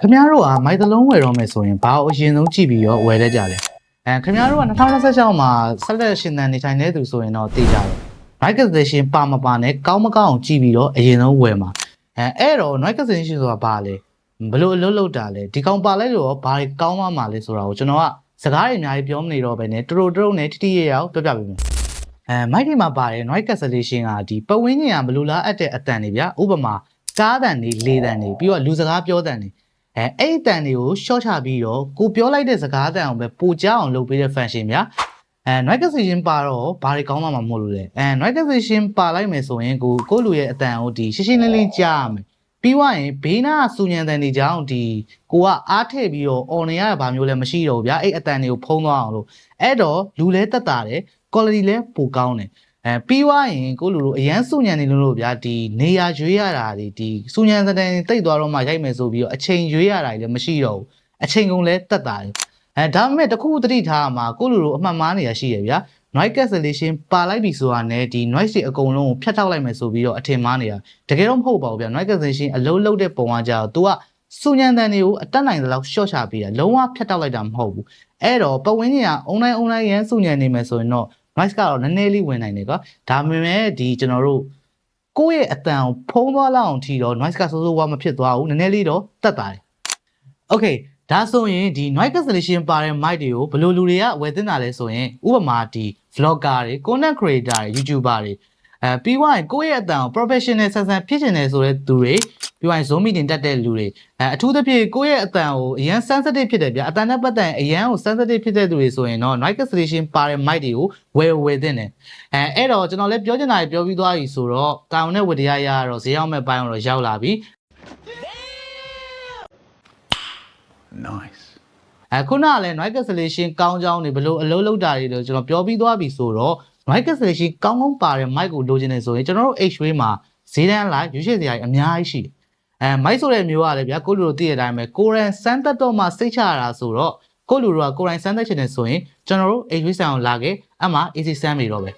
ခင်ဗျားတို့ကမိုက်သလုံးဝယ်တော့မယ်ဆိုရင်ဘာအရင်ဆုံးကြည့်ပြီးတော့ဝယ်တတ်ကြလဲခင်ဗျားတို့က2026မှာဆက်လက်ရှင်သန်နေထိုင်နေသူဆိုရင်တော့သိကြတယ် Migration ပါမပါနဲ့ကောင်းမကောင်းအောင်ကြည့်ပြီးတော့အရင်ဆုံးဝယ်မှာအဲ့တော့ Migration ဆိုတာဘာလဲဘလို့အလုပ်လုပ်တာလဲဒီကောင်ပါလိုက်လို့ဘာတွေကောင်းမှလဲဆိုတာကိုကျွန်တော်ကစကားတွေအများကြီးပြောမနေတော့ဘဲနဲ့တူတူနဲ့တိတိရရပြောပြပေးမယ်မိုက်ဒီမှာပါတယ် noise cancellation ကဒီပဝင်းညင်ကဘလို့လားအပ်တဲ့အတန်တွေဗျာဥပမာကားတန်တွေလေတန်တွေပြီးတော့လူစကားပြောတန်တွေအဲ့အတန်တွေကို short ချပြီးတော့ကိုပြောလိုက်တဲ့စကားတန်အောင်ပဲပိုကြအောင်လုပ်ပေးတဲ့ function ဗျာnoise cancellation ပါတော့ဘာတွေကောင်းမှမဟုတ်လို့လဲnoise cancellation ပါလိုက်မယ်ဆိုရင်ကိုလူရဲ့အတန်ကိုဒီရှင်းရှင်းလင်းလင်းကြားရမယ်ပြီးွားရင်ဘေးနားစူညံတန်တွေကြောင့်ဒီကိုကအားထည့်ပြီးတော့ on နေရတာဘာမျိုးလဲမရှိတော့ဘူးဗျာအဲ့အတန်တွေကိုဖုံးသွားအောင်လို့အဲ့တော့လူလဲတက်တာတယ် quality လဲပိုကောင်းတယ်ပြီးွားရင်ကိုလူလိုအရန်စူညံနေလို့ဗျာဒီနေရာရွေးရတာဒီစူညံတန်တိတ်သွားတော့မှရိုက်မယ်ဆိုပြီးတော့အချိန်ရွေးရတာလည်းမရှိတော့ဘူးအချိန်ကုန်လဲတက်တာတယ်ဒါပေမဲ့တခုသတိထားမှာကိုလူလိုအမှတ်မှားနေရရှိရဗျာ noise cancellation ပါလိုက်ပြီဆိုတာနဲ့ဒီ noise တွေအကုန်လုံးကိုဖြတ်ထောက်လိုက်မယ်ဆိုပြီးတော့အထင်မှားနေရတကယ်တော့မဟုတ်ပါဘူးဗျာ noise cancellation အလုံးလုံးတဲ့ပုံကကြာတော့ तू ကစူညံတန်တွေကိုအတက်နိုင်သလောက် short ချပေးတာလုံးဝဖြတ်ထောက်လိုက်တာမဟုတ်ဘူးအဲ့တော့ပဝင်းကြီးကအွန်လိုင်းရန်စူညံနေမယ်ဆိုရင်တော့ noise ကတော့နည်းနည်းလေးဝင်နိုင်တယ်ကွာဒါပေမဲ့ဒီကျွန်တော်တို့ကိုယ့်ရဲ့အတန်ကိုဖုံးသွားလောက်အောင်ထီတော့ noise ကစိုးစိုးဝါမဖြစ်သွားဘူးနည်းနည်းလေးတော့တက်သွားတယ် okay ဒါဆိုရင်ဒီ noise cancellation ပါတဲ့ mic တွေကိုဘယ်လိုလူတွေကဝယ်သင့်တာလဲဆိုရင်ဥပမာဒီ vlogger တွေ content creator တွေ youtuber တွေပြီးွားရင်ကိုယ့်ရဲ့အတန်ကို professional ဆန်ဆန်ဖြစ်ချင်တယ်ဆိုတဲ့သူတွေပြီးွားရင် zoom meeting တက်တဲ့လူတွေအထူးသဖြင့်ကိုယ့်ရဲ့အတန်ကိုအရန် sensitive ဖြစ်တယ်ဗျအတန်နဲ့ပတ်သက်ရင်အရန်ကို sensitive ဖြစ်တဲ့သူတွေဆိုရင်တော့ noise cancellation ပါတဲ့ mic တွေကိုဝယ်သင့်တယ်အဲ့တော့ကျွန်တော်လည်းပြောချင်တာပြောပြီးသွားပြီဆိုတော့တောင်နဲ့ဝတ္တရားရတော့ဈေးရောက်မဲ့ပိုင်းတော့ရောက်လာပြီ Nice ခုနကလည်း noise cancellation ကောင်းကြောင်းတွေဘယ်လိုအလုပ်လုပ်တာတွေလို့ကျွန်တော်ပြောပြီးသွားပြီဆိုတော့ noise cancellation ကောင်းပါတဲ့ mic ကိုလိုချင်နေဆိုရင်ကျွန်တော်တို့ H-Way မှာဈေးတန်းလိုက်ရွေးချယ်စရာအများကြီးရှိတယ်mic ဆိုတဲ့မျိုးကလည်းဗျာကိုလူတို့သိတဲ့အတိုင်းပဲကိုရန်စမ်းသက်တော့မှစိတ်ချရတာဆိုတော့ကိုလူတို့ကကိုယ်တိုင်စမ်းသက်ချင်တယ်ဆိုရင်ကျွန်တော်တို့ H-Way ဆိုင်အောင်လာခဲ့အမှ AC စမ်းပြီတော့ပဲ